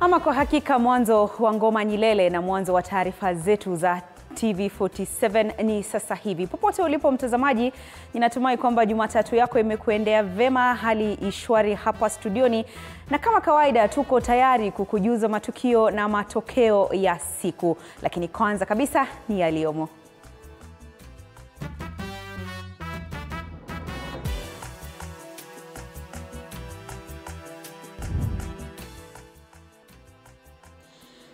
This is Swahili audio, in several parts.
Ama kwa hakika mwanzo wa ngoma Nyilele na mwanzo wa taarifa zetu za TV47 ni sasa hivi. Popote ulipo mtazamaji, ninatumai kwamba Jumatatu yako imekuendea vema, hali ishwari hapa studioni, na kama kawaida tuko tayari kukujuza matukio na matokeo ya siku. Lakini kwanza kabisa ni yaliyomo.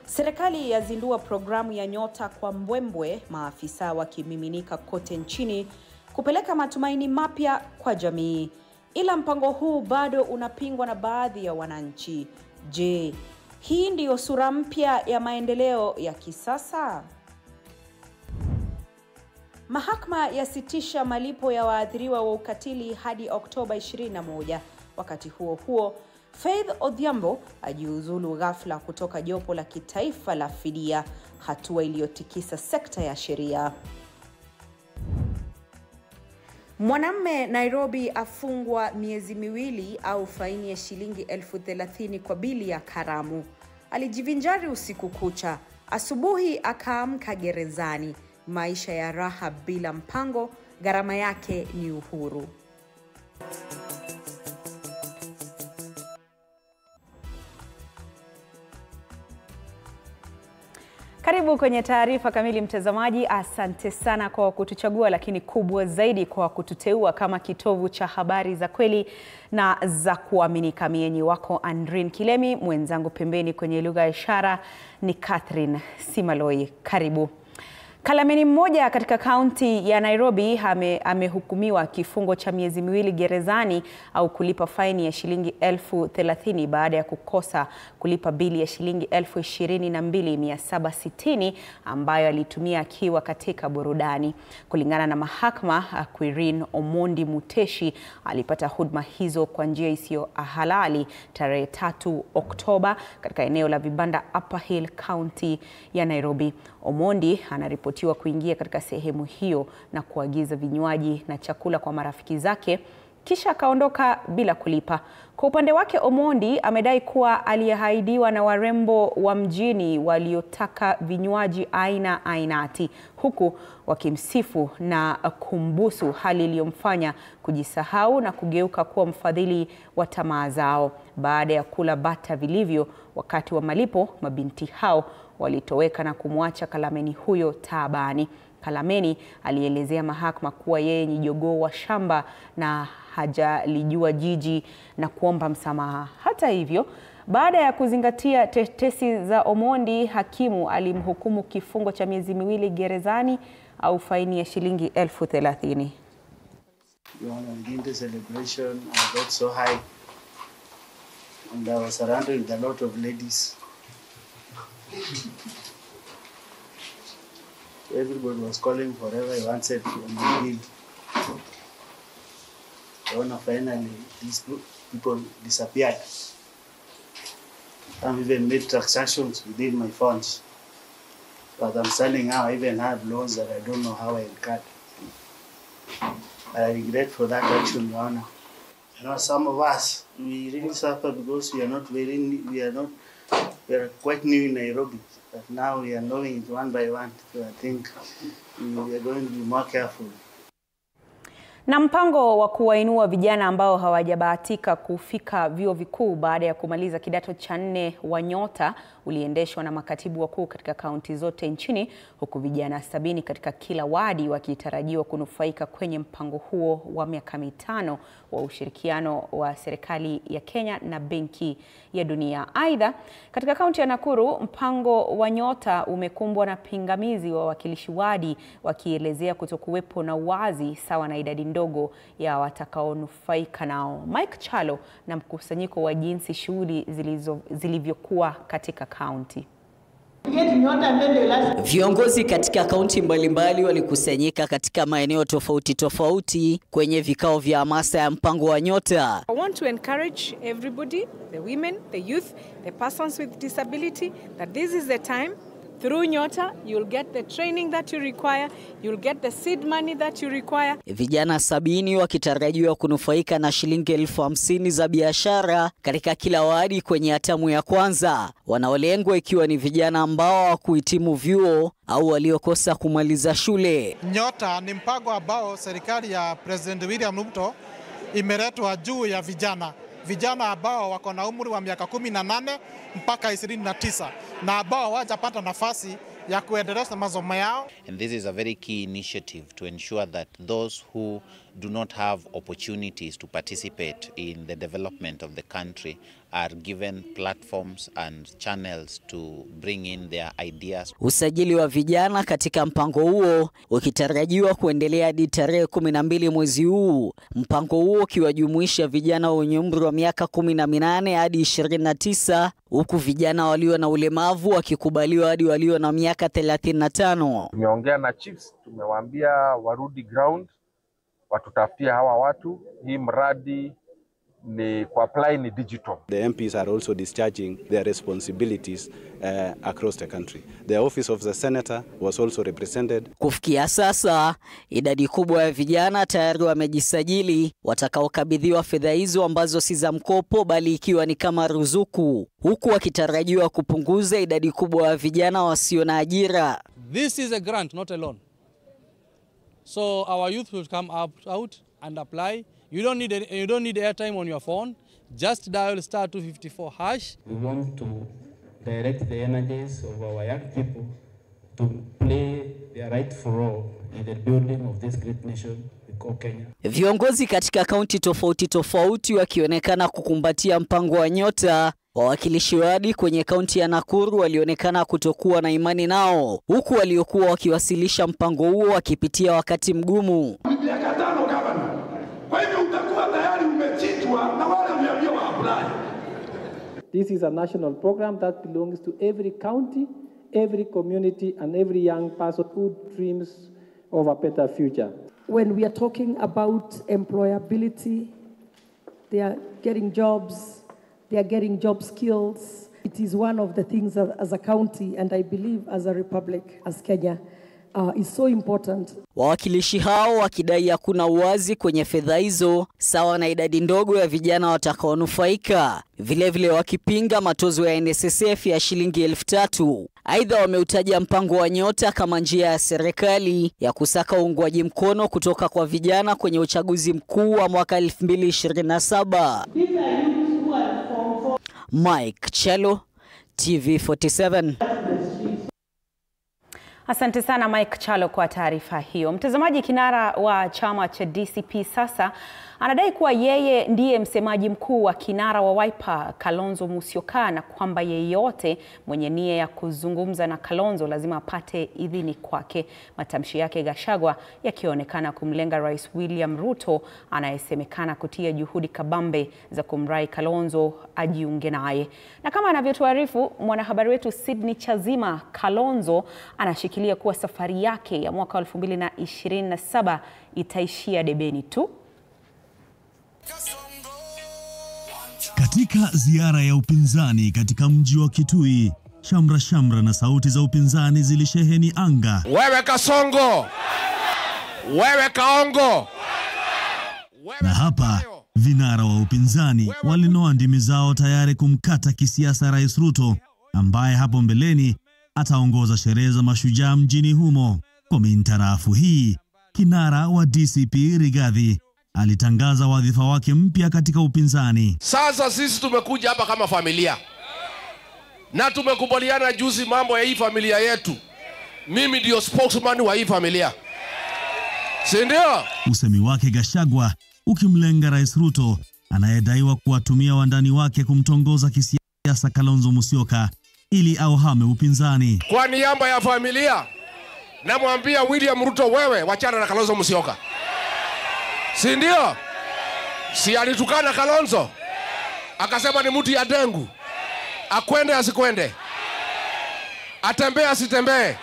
Serikali yazindua programu ya Nyota kwa mbwembwe, maafisa wakimiminika kote nchini kupeleka matumaini mapya kwa jamii. Ila mpango huu bado unapingwa na baadhi ya wananchi. Je, hii ndiyo sura mpya ya maendeleo ya kisasa? Mahakama yasitisha malipo ya waathiriwa wa ukatili hadi Oktoba 21. Wakati huo huo, Faith Odhiambo ajiuzulu ghafla kutoka jopo la kitaifa la fidia, hatua iliyotikisa sekta ya sheria. Mwanamume Nairobi afungwa miezi miwili au faini ya shilingi 30,000 kwa bili ya karamu. Alijivinjari usiku kucha, asubuhi akaamka gerezani. Maisha ya raha bila mpango, gharama yake ni uhuru. Karibu kwenye taarifa kamili mtazamaji. Asante sana kwa kutuchagua, lakini kubwa zaidi kwa kututeua kama kitovu cha habari za kweli na za kuaminika. Mienyi wako Andrin Kilemi, mwenzangu pembeni kwenye lugha ya ishara ni Catherine Simaloi. Karibu. Kalameni mmoja katika kaunti ya Nairobi amehukumiwa kifungo cha miezi miwili gerezani au kulipa faini ya shilingi 30,000 baada ya kukosa kulipa bili ya shilingi 22,760 ambayo alitumia akiwa katika burudani. Kulingana na mahakama, Quirin Omondi Muteshi alipata huduma hizo kwa njia isiyo halali tarehe 3 Oktoba katika eneo la vibanda Upper Hill, kaunti ya Nairobi. Omondi anaripotiwa kuingia katika sehemu hiyo na kuagiza vinywaji na chakula kwa marafiki zake, kisha akaondoka bila kulipa. Kwa upande wake, Omondi amedai kuwa aliyehaidiwa na warembo wa mjini waliotaka vinywaji aina ainati, huku wakimsifu na kumbusu, hali iliyomfanya kujisahau na kugeuka kuwa mfadhili wa tamaa zao. Baada ya kula bata vilivyo, wakati wa malipo mabinti hao walitoweka na kumwacha Kalameni huyo taabani. Kalameni alielezea mahakama kuwa yeye ni jogoo wa shamba na hajalijua jiji na kuomba msamaha. Hata hivyo, baada ya kuzingatia tetesi za Omondi, hakimu alimhukumu kifungo cha miezi miwili gerezani au faini ya shilingi 30,000. In the celebration, I got so high and I was surrounded with a lot of ladies. Everybody was calling for whatever he wanted and he did. Finally, these people disappeared. Some even made transactions within my funds. But I'm standing now, I even have loans that I don't know how I incurred. I regret for that action, Your Honor. You know, some of us, we really suffer because we are quite new in Nairobi. But now we are knowing it one by one. So I think we are going to be more careful. Na mpango wa kuwainua vijana ambao hawajabahatika kufika vyuo vikuu baada ya kumaliza kidato cha 4 wa Nyota uliendeshwa na makatibu wakuu katika kaunti zote nchini, huku vijana 70 katika kila wadi wakitarajiwa kunufaika kwenye mpango huo wa miaka 5 wa ushirikiano wa serikali ya Kenya na Benki ya Dunia. Aidha, katika kaunti ya Nakuru, mpango wa Nyota umekumbwa na pingamizi, wa wawakilishi wadi wakielezea kutokuwepo na uwazi sawa na idadi ndogo ya watakaonufaika nao. Mike Chalo na mkusanyiko wa jinsi shughuli zilivyokuwa katika kaunti. Viongozi katika kaunti mbalimbali walikusanyika katika maeneo tofauti tofauti kwenye vikao vya hamasa ya mpango wa Nyota. I want to encourage everybody, the women, the youth, the persons with disability, that this is the time Through Nyota, you'll get the training that you require, you'll get the seed money that you require. Vijana 70 wakitarajiwa kunufaika na shilingi 50,000 za biashara katika kila wadi kwenye hatamu ya kwanza. Wanaolengwa ikiwa ni vijana ambao hawakuhitimu vyuo au waliokosa kumaliza shule. Nyota ni mpango ambao serikali ya President William Ruto imeletwa juu ya vijana ambao wako na umri wa miaka 18 mpaka 29 na ambao hawajapata nafasi ya kuendeleza masomo yao. And this is a very key initiative to ensure that those who do not have opportunities to participate in the development of the country are given platforms and channels to bring in their ideas. Usajili wa vijana katika mpango huo ukitarajiwa kuendelea hadi tarehe 12 mwezi huu. Mpango huo ukiwajumuisha vijana wenye umri wa miaka 18 hadi 29, huku vijana walio na ulemavu wakikubaliwa hadi walio na miaka 35. Tumeongea na chiefs, tumewaambia warudi ground, watutafutie hawa watu. Hii mradi ni apply ni digital. The MPs are also discharging their responsibilities across the country. The office of the senator was also represented. Kufikia sasa, idadi kubwa ya vijana tayari wamejisajili watakaokabidhiwa fedha hizo ambazo si za mkopo bali ikiwa ni kama ruzuku, huku wakitarajiwa kupunguza idadi kubwa ya vijana wasio na ajira. This is a grant, not a loan. So our youth will come out and apply. You don't need airtime on your phone. Just dial *254#. We want to direct the energies of our young people to play their rightful role in the building of this great nation we call Kenya. Viongozi katika kaunti tofauti wakionekana kukumbatia mpango wa Nyota. Wawakilishi wadi kwenye kaunti ya Nakuru walionekana kutokuwa na imani nao, huku waliokuwa wakiwasilisha mpango huo wakipitia wakati mgumu. This is a national program that belongs to every county, every community and every young person who dreams of a better future. When we are talking about employability, they are getting jobs, they are getting job skills. It is one of the things that, as a county and I believe as a republic, as Kenya, is so important. Wawakilishi hao wakidai hakuna uwazi kwenye fedha hizo sawa na idadi ndogo ya vijana watakaonufaika. Vile wakipinga matozo ya NSSF ya shilingi 3,000. Aidha wameutaja mpango wa Nyota kama njia ya serikali ya kusaka uungwaji mkono kutoka kwa vijana kwenye uchaguzi mkuu wa mwaka 2027. Mike Chalo, TV47. Asante sana Mike Chalo kwa taarifa hiyo. Mtazamaji, kinara wa chama cha DCP sasa anadai kuwa yeye ndiye msemaji mkuu wa kinara wa Wiper Kalonzo Musyoka, na kwamba yeyote mwenye nia ya kuzungumza na Kalonzo lazima apate idhini kwake. Matamshi yake Gachagua yakionekana kumlenga Rais William Ruto anayesemekana kutia juhudi kabambe za kumrai Kalonzo ajiunge naye. Na kama anavyotuarifu mwanahabari wetu Sydney Chazima, Kalonzo anashikilia kuwa safari yake ya mwaka 2027 itaishia debeni tu. Katika ziara ya upinzani katika mji wa Kitui, shamra na sauti za upinzani zilisheheni anga. Wewe Kasongo! Wewe Kaongo! Na hapa vinara wa upinzani walinoa ndimi zao tayari kumkata kisiasa Rais Ruto, ambaye hapo mbeleni ataongoza sherehe za mashujaa mjini humo. Kwa mintarafu hii, kinara wa DCP Rigathi alitangaza wadhifa wake mpya katika upinzani. Sasa sisi tumekuja hapa kama familia, na tumekubaliana juzi mambo ya hii familia yetu. Mimi ndio spokesman wa hii familia, si ndio? Usemi wake Gachagua ukimlenga Rais Ruto anayedaiwa kuwatumia wandani wake kumtongoza kisiasa Kalonzo Musyoka ili auhame upinzani. Kwa niaba ya familia namwambia William Ruto, wewe wachana na Kalonzo Musyoka. Si ndio? Si alitukana Kalonzo akasema ni mtu ya dengu, akwende asikwende, atembee asitembee.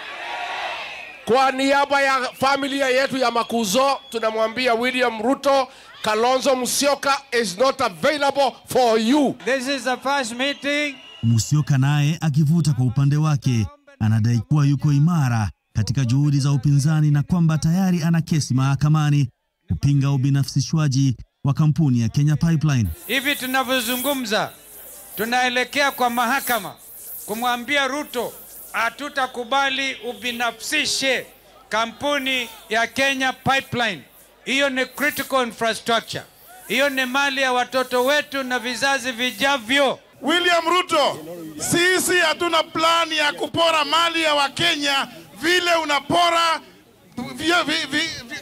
Kwa niaba ya familia yetu ya Makuzo tunamwambia William Ruto, Kalonzo Musyoka is not available for you. This is the first meeting. Musyoka naye akivuta kwa upande wake anadai kuwa yuko imara katika juhudi za upinzani na kwamba tayari ana kesi mahakamani kupinga ubinafsishwaji wa kampuni ya Kenya Pipeline. Hivi tunavyozungumza tunaelekea kwa mahakama kumwambia Ruto hatutakubali ubinafsishe kampuni ya Kenya Pipeline. Hiyo ni critical infrastructure. Hiyo ni mali ya watoto wetu na vizazi vijavyo. William Ruto, sisi hatuna plani ya kupora mali ya Wakenya vile unapora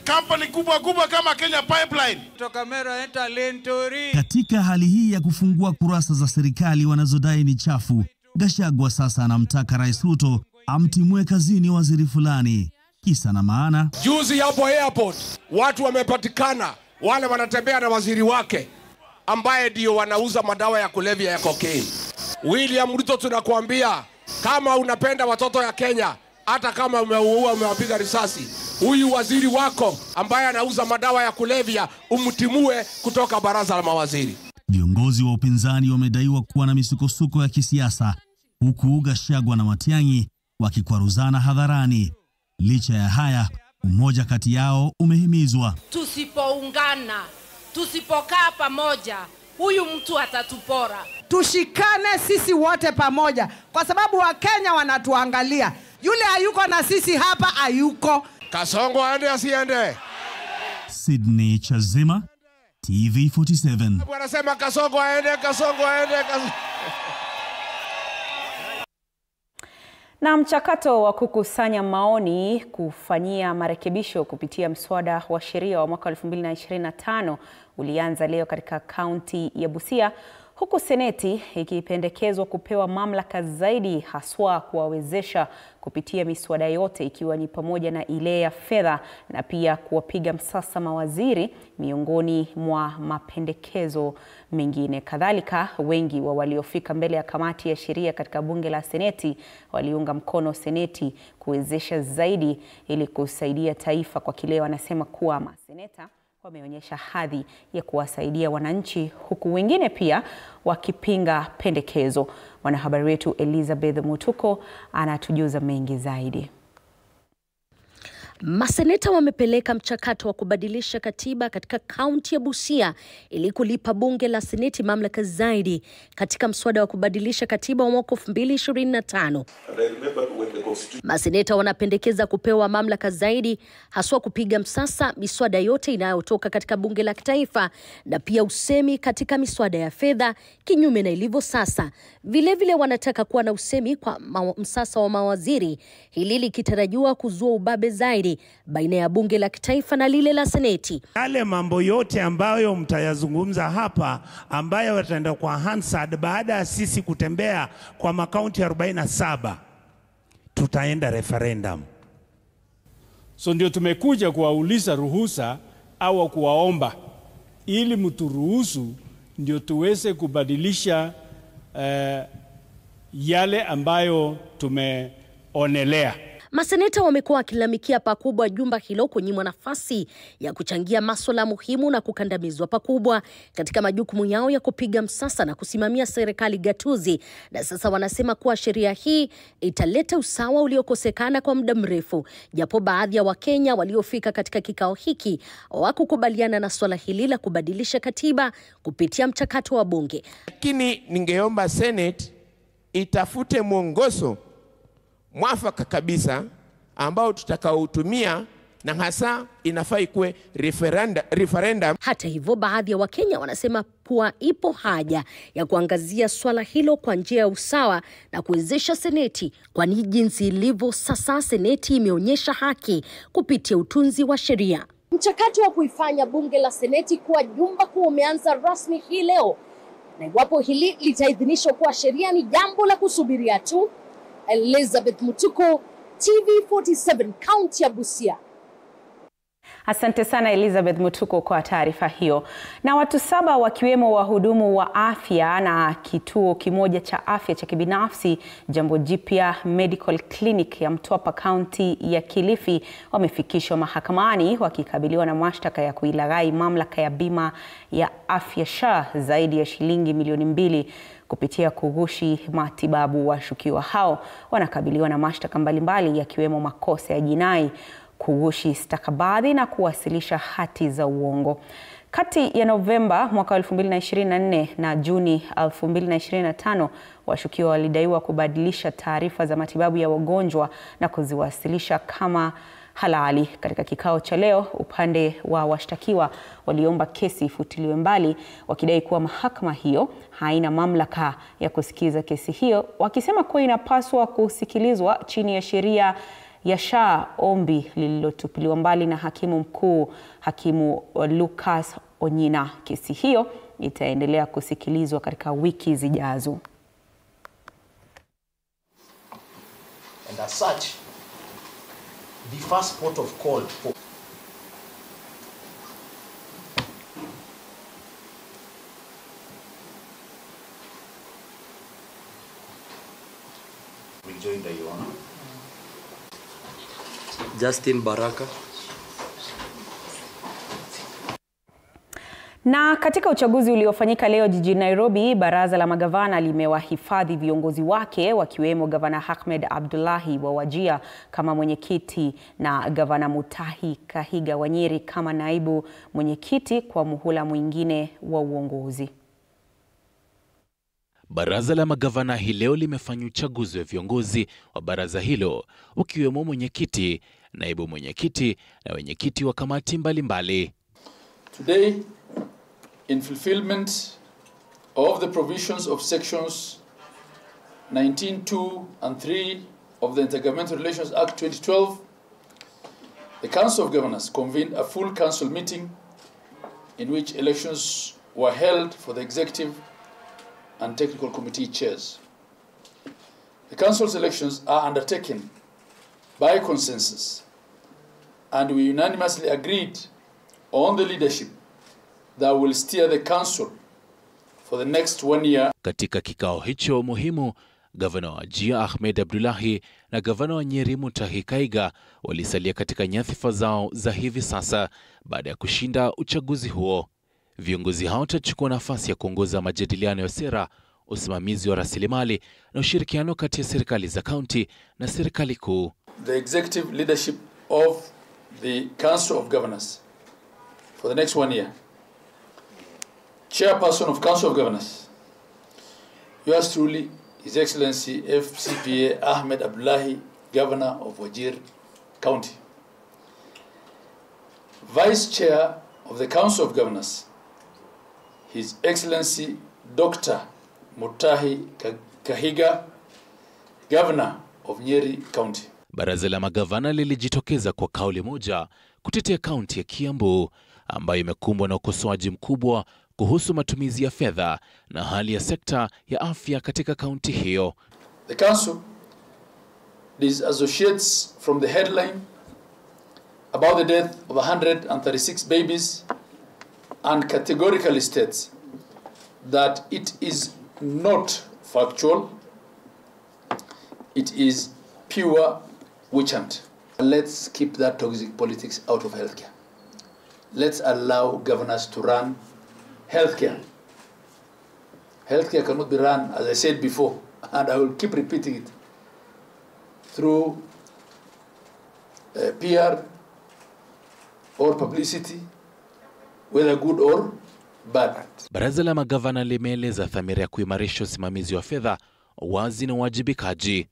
kampuni kubwa kama Kenya Pipeline. Katika hali hii ya kufungua kurasa za serikali wanazodai ni chafu, Gachagua sasa anamtaka Rais Ruto amtimue kazini waziri fulani. Kisa na maana, juzi hapo airport watu wamepatikana wale wanatembea na waziri wake ambaye ndio wanauza madawa ya kulevya ya cocaine. William Ruto, tunakuambia kama unapenda watoto ya Kenya, hata kama umewapiga risasi, huyu waziri wako ambaye anauza madawa ya kulevya umtimue kutoka baraza la mawaziri. Viongozi wa upinzani wamedaiwa kuwa na misukosuko ya kisiasa, huku Gachagua na Matiang'i wakikwaruzana hadharani. Licha ya haya, umoja kati yao umehimizwa. Tusipoungana, tusipokaa pamoja, huyu mtu atatupora. Tushikane sisi wote pamoja kwa sababu Wakenya wanatuangalia. Yule hayuko na sisi hapa hayuko. Kasongo aende asiende. Sydney Chazima, TV47. Wanasema Kasongo aende, Kasongo aende, Na mchakato wa kukusanya maoni kufanyia marekebisho kupitia mswada wa sheria wa mwaka 2025 ulianza leo katika kaunti ya Busia, huku Seneti ikipendekezwa kupewa mamlaka zaidi haswa kuwawezesha kupitia miswada yote ikiwa ni pamoja na ile ya fedha na pia kuwapiga msasa mawaziri miongoni mwa mapendekezo mengine. Kadhalika, wengi wa waliofika mbele ya kamati ya sheria katika bunge la Seneti waliunga mkono Seneti kuwezesha zaidi ili kusaidia taifa kwa kile wanasema kuwa maseneta wameonyesha hadhi ya kuwasaidia wananchi, huku wengine pia wakipinga pendekezo. Mwanahabari wetu Elizabeth Mutuko anatujuza mengi zaidi. Maseneta wamepeleka mchakato wa kubadilisha katiba katika kaunti ya Busia ili kulipa bunge la Seneti mamlaka zaidi katika mswada wa kubadilisha katiba wa mwaka 2025. Maseneta wanapendekeza kupewa mamlaka zaidi haswa kupiga msasa miswada yote inayotoka katika bunge la kitaifa na pia usemi katika miswada ya fedha kinyume na ilivyo sasa. Vile wanataka kuwa na usemi kwa msasa wa mawaziri, hili likitarajiwa kuzua ubabe zaidi baina ya bunge la kitaifa na lile la Seneti. Yale mambo yote ambayo mtayazungumza hapa ambayo yataenda kwa Hansard baada ya sisi kutembea kwa makaunti 47 tutaenda referendum. So ndio tumekuja kuwauliza ruhusa au kuwaomba ili mturuhusu ndio tuweze kubadilisha yale ambayo tumeonelea. Maseneta wamekuwa wakilalamikia pakubwa jumba hilo kunyimwa nafasi ya kuchangia masuala muhimu na kukandamizwa pakubwa katika majukumu yao ya kupiga msasa na kusimamia serikali gatuzi. Na sasa wanasema kuwa sheria hii italeta usawa uliokosekana kwa muda mrefu, japo baadhi ya Wakenya waliofika katika kikao hiki hawakukubaliana na swala hili la kubadilisha katiba kupitia mchakato wa bunge. Lakini ningeomba Senate itafute mwongozo mwafaka kabisa ambao tutakaotumia, na hasa inafaa ikuwe referendum. Hata hivyo, baadhi ya Wakenya wanasema kuwa ipo haja ya kuangazia swala hilo kwa njia ya usawa na kuwezesha Seneti, kwani jinsi ilivyo sasa Seneti imeonyesha haki kupitia utunzi wa sheria. Mchakato wa kuifanya bunge la Seneti kuwa jumba kuu umeanza rasmi hii leo, na iwapo hili litaidhinishwa kuwa sheria ni jambo la kusubiria tu. Elizabeth Mutuko, TV47, kaunti ya Busia. Asante sana Elizabeth Mutuko kwa taarifa hiyo. Na watu 7 wakiwemo wahudumu wa afya na kituo kimoja cha afya cha kibinafsi Jambo Jipya Medical Clinic ya Mtwapa kaunti ya Kilifi wamefikishwa mahakamani wakikabiliwa na mashtaka ya kuilaghai mamlaka ya bima ya afya SHA zaidi ya shilingi milioni 2 kupitia kughushi matibabu. Washukiwa hao wanakabiliwa na mashtaka mbalimbali yakiwemo makosa ya jinai, kughushi stakabadhi na kuwasilisha hati za uongo. Kati ya Novemba mwaka 2024 na Juni 2025, washukiwa walidaiwa kubadilisha taarifa za matibabu ya wagonjwa na kuziwasilisha kama halali. Katika kikao cha leo, upande wa washtakiwa waliomba kesi ifutiliwe mbali, wakidai kuwa mahakama hiyo haina mamlaka ya kusikiza kesi hiyo, wakisema kuwa inapaswa kusikilizwa chini ya sheria ya SHA, ombi lililotupiliwa mbali na hakimu mkuu Hakimu Lucas Onyina. Kesi hiyo itaendelea kusikilizwa katika wiki zijazo. And as such, the first port of call for rejoinder, Your Honor. Justin Baraka. Na katika uchaguzi uliofanyika leo jijini Nairobi, baraza la magavana limewahifadhi viongozi wake wakiwemo gavana Ahmed Abdullahi wa Wajir kama mwenyekiti na gavana Mutahi Kahiga wa Nyeri kama naibu mwenyekiti kwa muhula mwingine wa uongozi. Baraza la magavana hii leo limefanya uchaguzi wa viongozi wa baraza hilo wakiwemo mwenyekiti, naibu mwenyekiti na wenyekiti wa kamati mbalimbali. Today, in fulfillment of the provisions of sections 19(2) and 3 of the Intergovernmental Relations Act 2012, the Council of Governors convened a full council meeting in which elections were held for the executive and technical committee chairs. The council's elections are undertaken by consensus, and we unanimously agreed on the leadership that will steer the council for the next 1 year. Katika kikao hicho muhimu, gavana wa Wajir Ahmed Abdullahi na gavana wa Nyeri Mutahi Kahiga walisalia katika nyadhifa zao za hivi sasa baada ya kushinda uchaguzi huo. Viongozi hao watachukua nafasi ya kuongoza majadiliano ya sera, usimamizi wa rasilimali na ushirikiano kati ya serikali za kaunti na serikali kuu. The executive leadership of the Council of Governors for the next 1 year. Chairperson of Council of Governors, yours truly, His Excellency FCPA Ahmed Abdullahi, Governor of Wajir County. Vice Chair of the Council of Governors, His Excellency Dr. Mutahi Kahiga, Governor of Nyeri County. Baraza la magavana lilijitokeza kwa kauli moja kutetea kaunti ya Kiambu ambayo imekumbwa na ukosoaji mkubwa kuhusu matumizi ya fedha na hali ya sekta ya afya katika kaunti hiyo. The council disassociates from the headline about the death of 136 babies and categorically states that it is not factual, it is pure witch hunt. Let's keep that toxic politics out of healthcare. Let's allow governors to run healthcare. Healthcare cannot be run, as I said before, and I will keep repeating it, through PR or publicity, whether good or bad. Baraza la magavana limeeleza dhamira ya kuimarisha usimamizi wa fedha, wazi na uwajibikaji.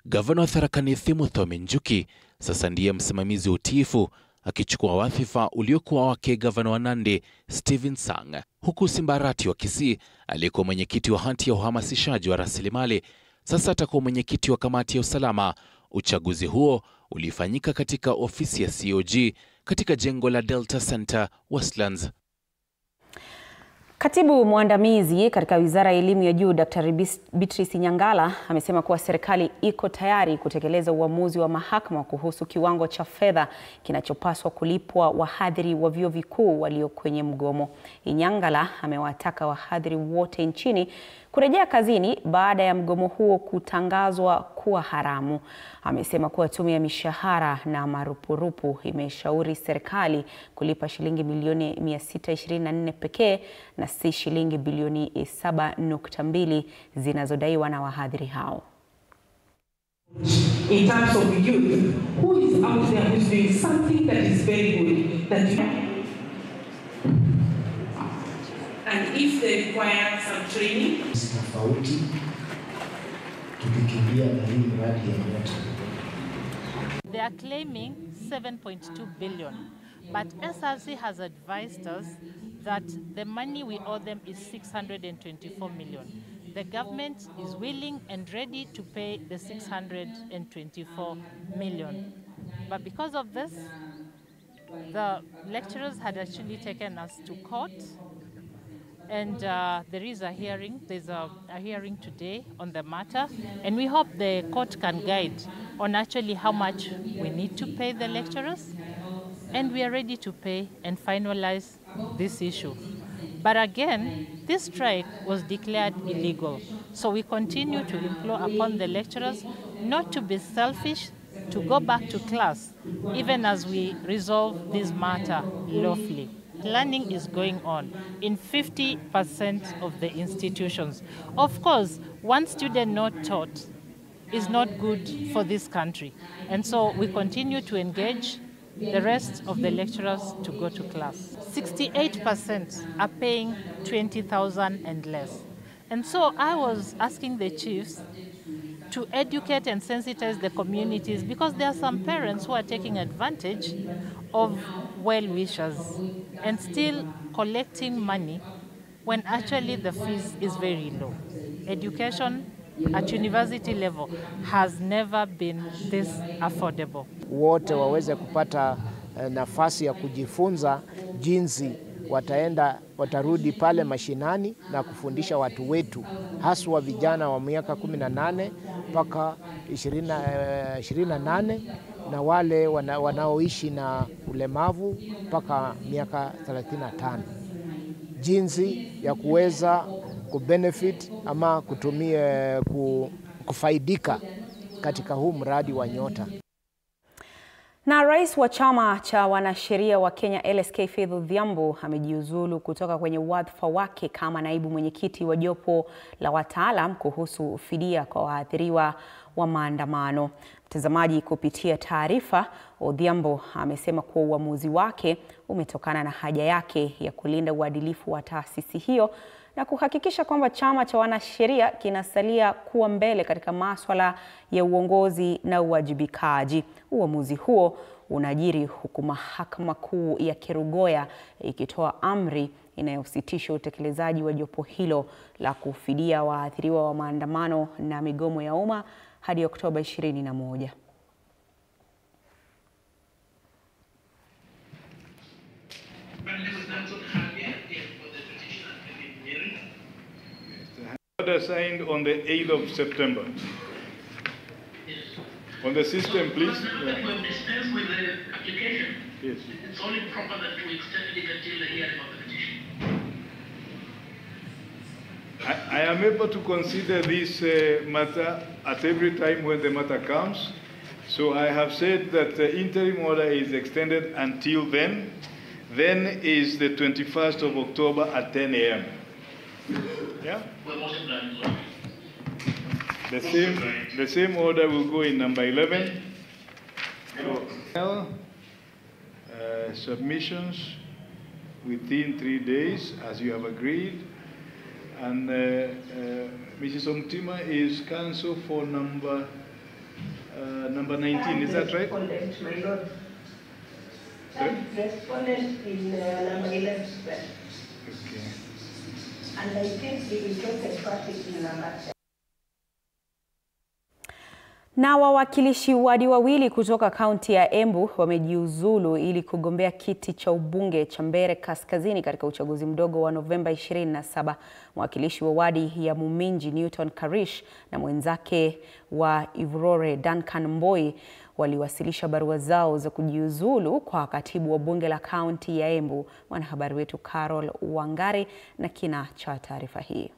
Gavana wa Tharaka Nithi Muthomi Njuki sasa ndiye msimamizi wa utiifu, akichukua wadhifa uliokuwa wake gavana wa Nandi Stephen Sang, huku Simbarati wa Kisii aliyekuwa mwenyekiti wa hati ya uhamasishaji wa rasilimali sasa atakuwa mwenyekiti wa kamati ya usalama. Uchaguzi huo ulifanyika katika ofisi ya COG katika jengo la Delta Center Westlands. Katibu mwandamizi katika Wizara ya Elimu ya Juu Dr. Beatrice Nyangala amesema kuwa serikali iko tayari kutekeleza uamuzi wa mahakama kuhusu kiwango cha fedha kinachopaswa kulipwa wahadhiri wa vyuo vikuu walio kwenye mgomo. Nyangala amewataka wahadhiri wote nchini kurejea kazini baada ya mgomo huo kutangazwa kuwa haramu. Amesema kuwa tume ya mishahara na marupurupu imeshauri serikali kulipa shilingi milioni 624 pekee na si shilingi bilioni 7.2 zinazodaiwa na wahadhiri hao. In terms of the youth, who is out there who's doing something that is very good, that you... and if they require some training, they are claiming 7.2 billion, but SRC has advised us that the money we owe them is 624 million. The government is willing and ready to pay the 624 million. But because of this, the lecturers had actually taken us to court, and there is a hearing. There's a hearing today on the matter, and we hope the court can guide on actually how much we need to pay the lecturers, and we are ready to pay and finalize this issue. But again, this strike was declared illegal. So we continue to implore upon the lecturers not to be selfish, to go back to class, even as we resolve this matter lawfully. Learning is going on in 50% of the institutions. Of course, one student not taught is not good for this country. And so we continue to engage the rest of the lecturers to go to class. 68% are paying 20,000 and less. And so I was asking the chiefs to educate and sensitize the communities, because there are some parents who are taking advantage of well-wishers and still collecting money when actually the fees is very low. Education at university level has never been this affordable. Wote waweze kupata nafasi ya kujifunza jinsi watarudi pale mashinani na kufundisha watu wetu, haswa vijana wa miaka 18 mpaka 28 na wale wanaoishi na ulemavu mpaka miaka 35. Jinsi ya kuweza kubenefit ama kutumia kufaidika katika huu mradi wa Nyota. Na rais wa chama cha wanasheria wa Kenya LSK Faith Odhiambo amejiuzulu kutoka kwenye wadhifa wake kama naibu mwenyekiti wa jopo la wataalam kuhusu fidia kwa waathiriwa wa maandamano. Mtazamaji, kupitia taarifa, Odhiambo amesema kuwa uamuzi wake umetokana na haja yake ya kulinda uadilifu wa taasisi hiyo na kuhakikisha kwamba chama cha wanasheria kinasalia kuwa mbele katika masuala ya uongozi na uwajibikaji. Uamuzi huo unajiri huku mahakama kuu ya Kerugoya ikitoa amri inayositisha utekelezaji wa jopo hilo la kufidia waathiriwa wa maandamano na migomo ya umma hadi Oktoba 21. Order signed on the 8th of September. On the system, please. We have dispensed with the application. Yes. It's only proper that we extend it until the hearing of the petition. I am able to consider this matter at every time when the matter comes. So I have said that the interim order is extended until then. Then is the 21st of October at 10 a.m. Yeah? The same order will go in number 11. So, submissions within 3 days, as you have agreed. And Mrs. Omtima is counsel for number 19. Is that right? Respondent in number 11. Okay. And I think we will take a practice in number 10. Na wawakilishi wadi wawili kutoka kaunti ya Embu wamejiuzulu ili kugombea kiti cha ubunge cha Mbeere Kaskazini katika uchaguzi mdogo wa Novemba 27. Mwakilishi wa wadi ya Muminji Newton Karish na mwenzake wa Ivrore Duncan Mboi waliwasilisha barua zao za kujiuzulu kwa katibu wa bunge la kaunti ya Embu. Mwanahabari wetu Carol Wangari na kina cha taarifa hii.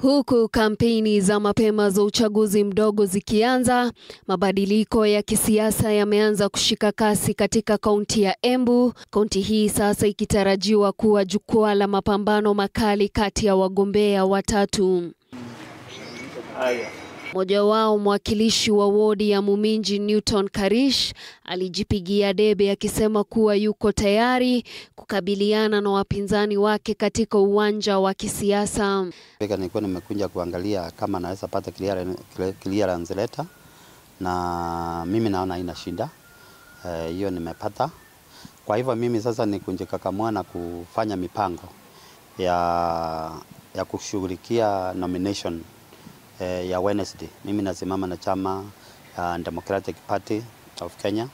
Huku kampeni za mapema za uchaguzi mdogo zikianza, mabadiliko ya kisiasa yameanza kushika kasi katika kaunti ya Embu. Kaunti hii sasa ikitarajiwa kuwa jukwaa la mapambano makali kati ya wagombea watatu. Mmoja wao, mwakilishi wa wodi ya Muminji Newton Karish, alijipigia debe akisema kuwa yuko tayari kukabiliana na wapinzani wake katika uwanja wa kisiasa. Nilikuwa nimekuja kuangalia kama naweza pata clearance letter, na mimi naona haina shida. Hiyo nimepata. Kwa hivyo mimi sasa ni kujikakamua na kufanya mipango ya kushughulikia nomination ya Wednesday. Mimi nasimama na chama Democratic Party of Kenya,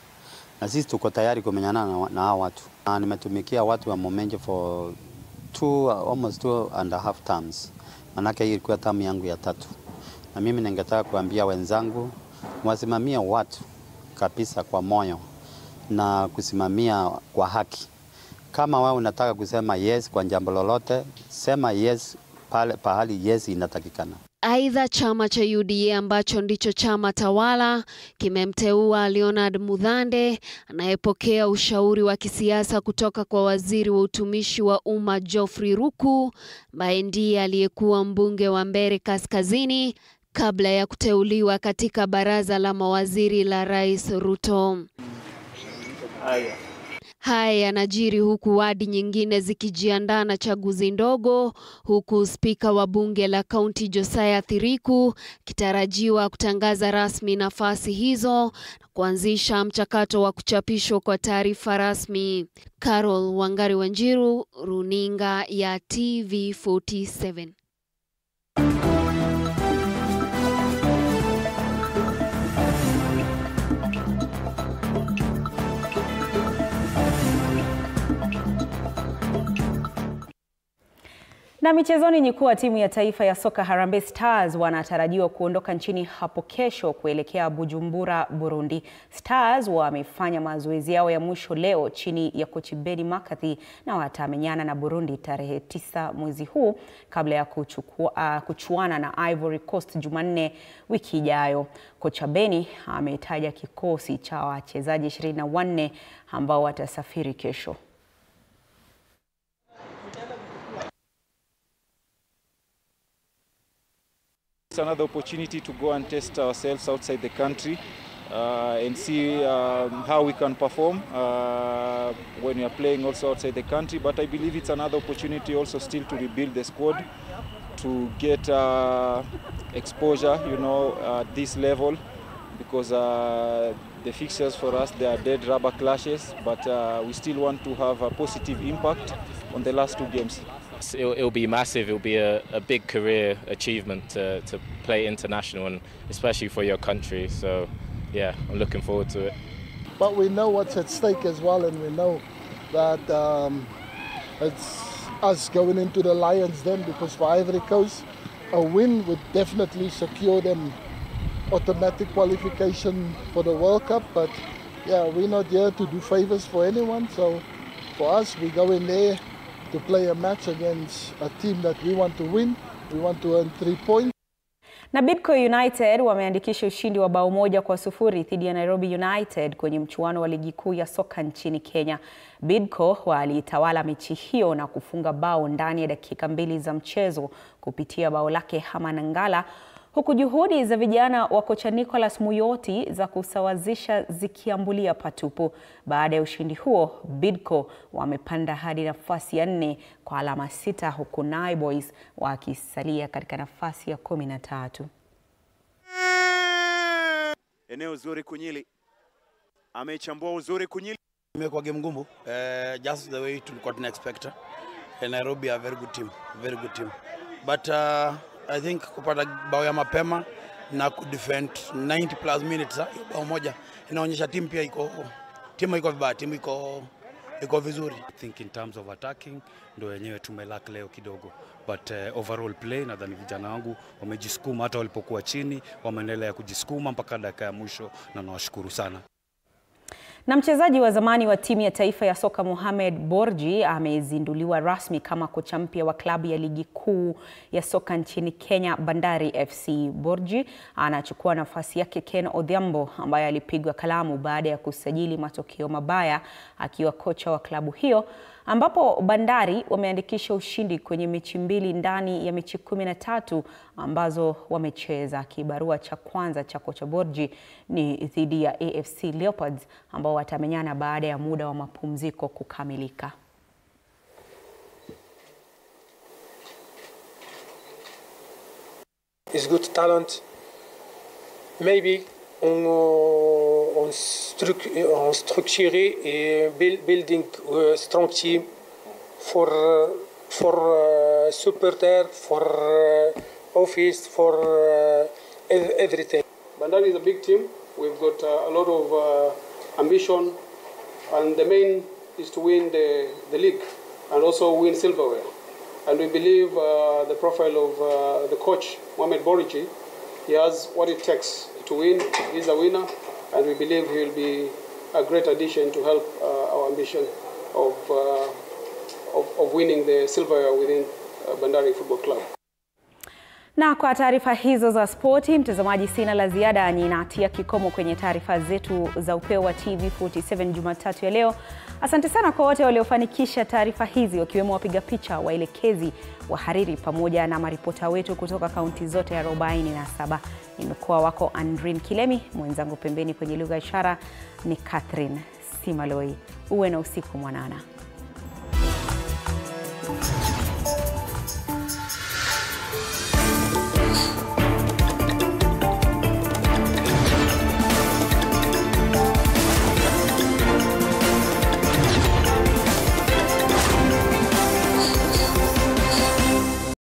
na sisi tuko tayari kumenyana na hao watu. Nimetumikia watu wa Muminji for almost 2.5 terms. Manake hii ilikuwa term yangu ya 3. Na mimi ningetaka kuambia wenzangu wasimamie watu kabisa kwa moyo na kusimamia kwa haki. Kama wewe unataka kusema yes kwa jambo lolote, sema yes pahali yes inatakikana. Aidha, chama cha UDA ambacho ndicho chama tawala kimemteua Leonard Muthande anayepokea ushauri wa kisiasa kutoka kwa waziri wa utumishi wa umma Geoffrey Ruku, ambaye ndiye aliyekuwa mbunge wa Mbeere Kaskazini kabla ya kuteuliwa katika baraza la mawaziri la Rais Ruto. Haya yanajiri huku wadi nyingine zikijiandaa na chaguzi ndogo, huku spika wa bunge la kaunti Josiah Thiriku kitarajiwa kutangaza rasmi nafasi hizo na kuanzisha mchakato wa kuchapishwa kwa taarifa rasmi. Carol Wangari Wanjiru, runinga ya TV47. Na michezoni ni kuwa timu ya taifa ya soka Harambee Stars wanatarajiwa kuondoka nchini hapo kesho kuelekea Bujumbura, Burundi. Stars wamefanya mazoezi yao ya mwisho leo chini ya kocha Benni McCarthy na watamenyana na Burundi tarehe 9 mwezi huu kabla ya kuchuana na Ivory Coast Jumanne wiki ijayo. Kocha Benni ametaja kikosi cha wachezaji 24 ambao watasafiri kesho. It's another opportunity to go and test ourselves outside the country and see how we can perform when we are playing also outside the country. But I believe it's another opportunity also still to rebuild the squad, to get exposure, at this level, because the fixtures for us, they are dead rubber clashes, but we still want to have a positive impact on the last 2 games. It'll be massive. It'll be a big career achievement to play international, and especially for your country. So, yeah, I'm looking forward to it. But we know what's at stake as well, and we know that it's us going into the Lions Den, because for Ivory Coast, a win would definitely secure them automatic qualification for the World Cup. But yeah, we're not here to do favors for anyone. So for us, we go in there to play a match against a team that we want to win. We want to earn 3 points. Na Bidco United wameandikisha ushindi wa bao 1-0 dhidi ya Nairobi United kwenye mchuano wa ligi kuu ya soka nchini Kenya. Bidco walitawala mechi hiyo na kufunga bao ndani ya dakika 2 za mchezo kupitia bao lake Hamanangala, huku juhudi za vijana wa kocha Nicholas Muyoti za kusawazisha zikiambulia patupu. Baada ya ushindi huo, Bidco wamepanda hadi nafasi ya 4 kwa alama 6, huku Naiboys wakisalia katika nafasi ya 13. Eneo zuri Kunyili. Amechambua uzuri Kunyili. Imekuwa game ngumu. Just the way tulikuwa expect. Nairobi are very good team. But I think kupata bao ya mapema na kudefend 90 plus minutes bao moja inaonyesha timu pia iko vibaya, timu iko vizuri. I think in terms of attacking ndio wenyewe tumelack leo kidogo, but overall play nadhani vijana wangu wamejisukuma, hata walipokuwa chini wameendelea kujisukuma mpaka dakika ya mwisho, na nawashukuru sana. Na mchezaji wa zamani wa timu ya taifa ya soka Mohamed Borji amezinduliwa rasmi kama kocha mpya wa klabu ya ligi kuu ya soka nchini Kenya, Bandari FC. Borji anachukua nafasi yake Ken Odhiambo ambaye alipigwa kalamu baada ya kusajili matokeo mabaya akiwa kocha wa klabu hiyo, ambapo Bandari wameandikisha ushindi kwenye mechi 2 ndani ya mechi 13 ambazo wamecheza. Kibarua cha kwanza cha kocha Borji ni dhidi ya AFC Leopards ambao watamenyana baada ya muda wa mapumziko kukamilika. He's good talent. Maybe on structurer et building a strong team for supporter, for office, for everything. Bandari is a big team. We've got a lot of ambition, and the main is to win the league and also win silverware. And we believe the profile of the coach, Mohamed Borji, he has what it takes to win. He's a winner, and we believe he will be a great addition to help our ambition of winning the silverware within Bandari Football Club. Na kwa taarifa hizo za spoti, mtazamaji, sina la ziada. Ninatia kikomo kwenye taarifa zetu za upeo wa TV47 Jumatatu ya leo. Asante sana kwa wote waliofanikisha taarifa hizi, wakiwemo wapiga picha, waelekezi, wahariri pamoja na maripota wetu kutoka kaunti zote 47. Nimekuwa wako Andrin Kilemi, mwenzangu pembeni kwenye lugha ishara ni Catherine Simaloi. Uwe na usiku mwanana.